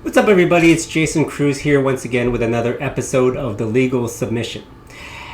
What's up, everybody? It's Jason Cruz here once again with another episode of The Legal Submission.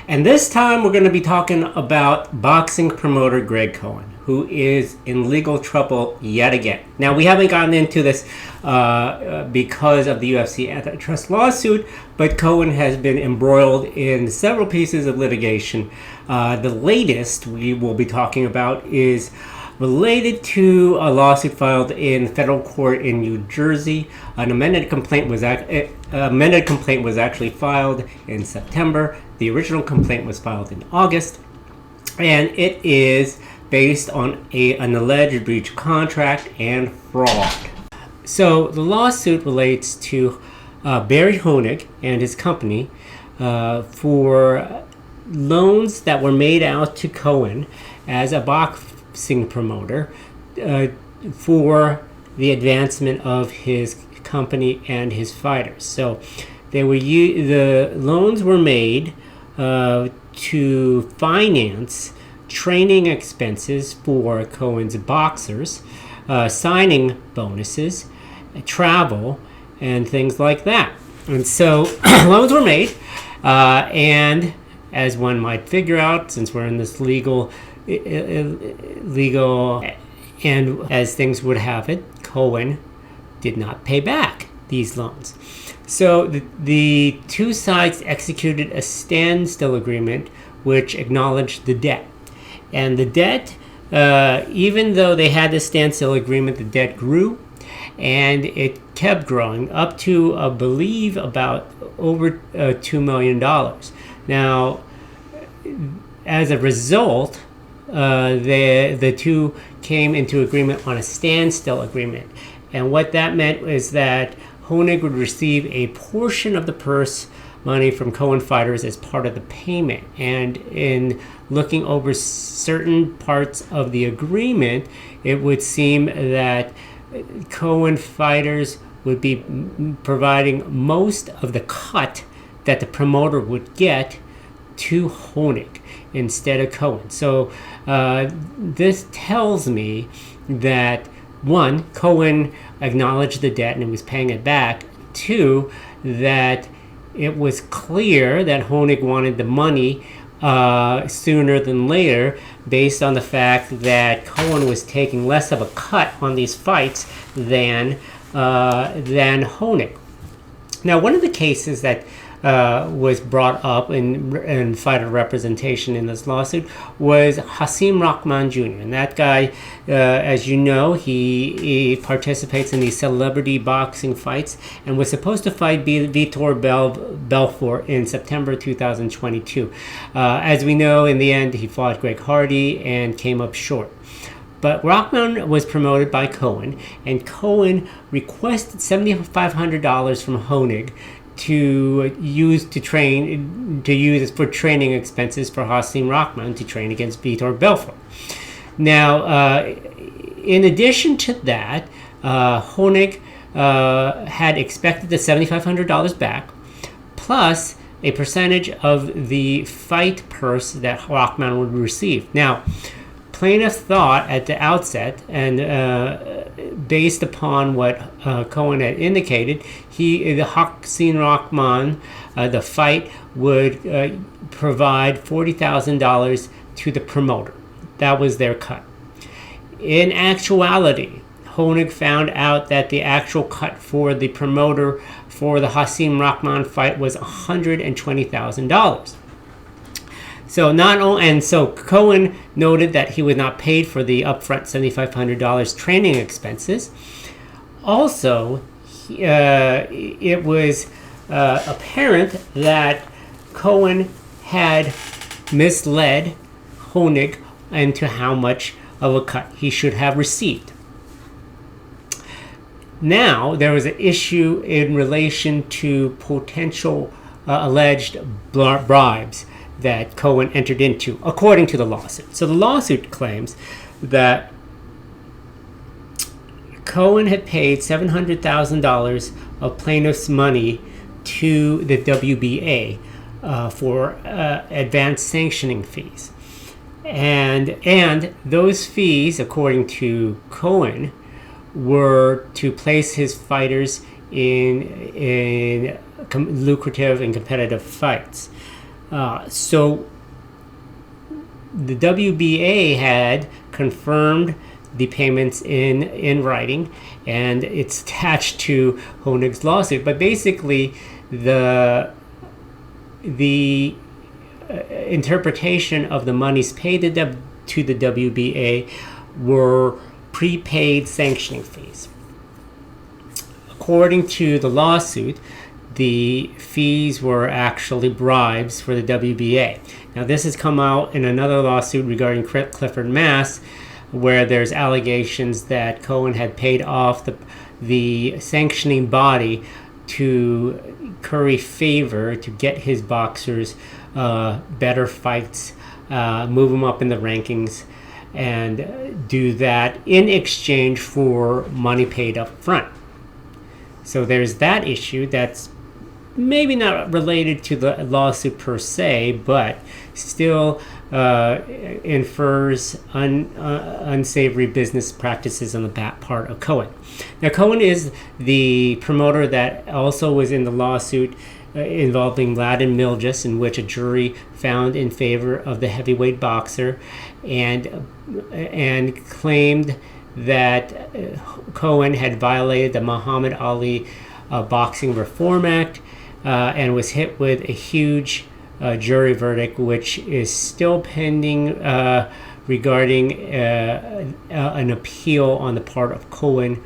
And this time we're going to be talking about boxing promoter Greg Cohen, who is in legal trouble yet again. Now, we haven't gotten into this because of the UFC antitrust lawsuit, but Cohen has been embroiled in several pieces of litigation. The latest we will be talking about is related to a lawsuit filed in federal court in New Jersey. An amended complaint was actually filed in September. The original complaint was filed in August, and it is based on an alleged breach of contract and fraud. So the lawsuit relates to Barry Honig and his company for loans that were made out to Cohen as a boxing promoter for the advancement of his company and his fighters. So the loans were made to finance training expenses for Cohen's boxers, signing bonuses, travel, and things like that. And so loans were made, and as one might figure out, since we're in this legal, and as things would have it, Cohen did not pay back these loans. So the two sides executed a standstill agreement which acknowledged the debt. And the debt, even though they had the standstill agreement, the debt grew, and it kept growing up to, I believe, about over $2 million. Now, as a result, the two came into agreement on a standstill agreement. And what that meant is that Honig would receive a portion of the purse money from Cohen fighters as part of the payment. And in looking over certain parts of the agreement, it would seem that Cohen fighters would be providing most of the cut that the promoter would get to Honig instead of Cohen. So this tells me that, one, Cohen acknowledged the debt and he was paying it back. Two, that it was clear that Honig wanted the money sooner than later, based on the fact that Cohen was taking less of a cut on these fights than Honig. Now, one of the cases that was brought up in fighter representation in this lawsuit was Hasim Rahman Jr. And that guy, as you know, he participates in these celebrity boxing fights and was supposed to fight Vitor Belfort in September 2022. As we know, in the end, he fought Greg Hardy and came up short. But Rahman was promoted by Cohen, and Cohen requested $7,500 from Honig to use for training expenses for Hasim Rahman to train against Vitor Belfort. Now, in addition to that, Honig had expected the $7,500 back, plus a percentage of the fight purse that Rahman would receive. Now, plaintiff thought at the outset, and based upon what Cohen had indicated, the Hasim Rahman, the fight would provide $40,000 to the promoter. That was their cut. In actuality, Honig found out that the actual cut for the promoter for the Hasim Rahman fight was $120,000. So Cohen noted that he was not paid for the upfront $7,500 training expenses. Also, it was apparent that Cohen had misled Honig into how much of a cut he should have received. Now, there was an issue in relation to potential alleged bribes that Cohen entered into, according to the lawsuit. So the lawsuit claims that Cohen had paid $700,000 of plaintiff's money to the WBA for advanced sanctioning fees. And those fees, according to Cohen, were to place his fighters in lucrative and competitive fights. So the WBA had confirmed the payments in writing, and it's attached to Honig's lawsuit. But basically, the interpretation of the monies paid to the WBA were prepaid sanctioning fees. According to the lawsuit, the fees were actually bribes for the WBA. Now, this has come out in another lawsuit regarding Clifford Mass, where there's allegations that Cohen had paid off the sanctioning body to curry favor to get his boxers better fights, move them up in the rankings, and do that in exchange for money paid up front. So there's that issue that's maybe not related to the lawsuit per se, but still infers unsavory business practices on the part of Cohen. Now, Cohen is the promoter that also was in the lawsuit involving Ladin Miljas, in which a jury found in favor of the heavyweight boxer and claimed that Cohen had violated the Muhammad Ali Boxing Reform Act and was hit with a huge jury verdict, which is still pending regarding an appeal on the part of Cohen.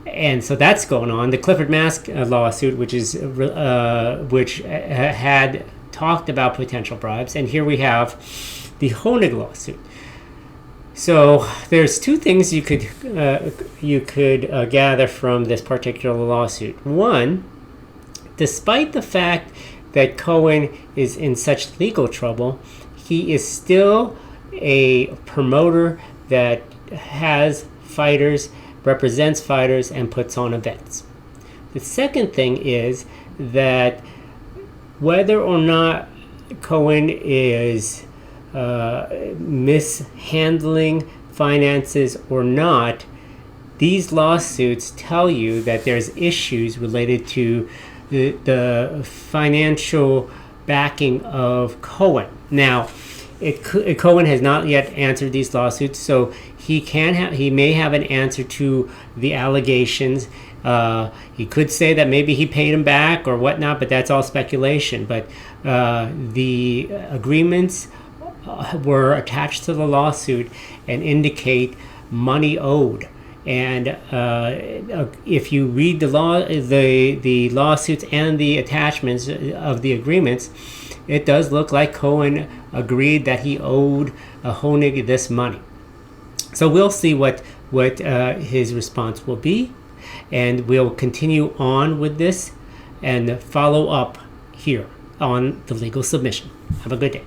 And so that's going on. The Clifford Mask lawsuit, which had talked about potential bribes, and here we have the Honig lawsuit. So there's two things you could gather from this particular lawsuit. One, despite the fact that Cohen is in such legal trouble, he is still a promoter that has fighters, represents fighters, and puts on events. The second thing is that whether or not Cohen is mishandling finances or not, these lawsuits tell you that there's issues related to the financial backing of Cohen. Now, Cohen has not yet answered these lawsuits, so he may have an answer to the allegations. He could say that maybe he paid him back or whatnot, but that's all speculation. But the agreements were attached to the lawsuit and indicate money owed. And if you read the lawsuits and the attachments of the agreements, it does look like Cohen agreed that he owed Honig this money. So we'll see what his response will be, and we'll continue on with this and follow up here on the legal submission. Have a good day.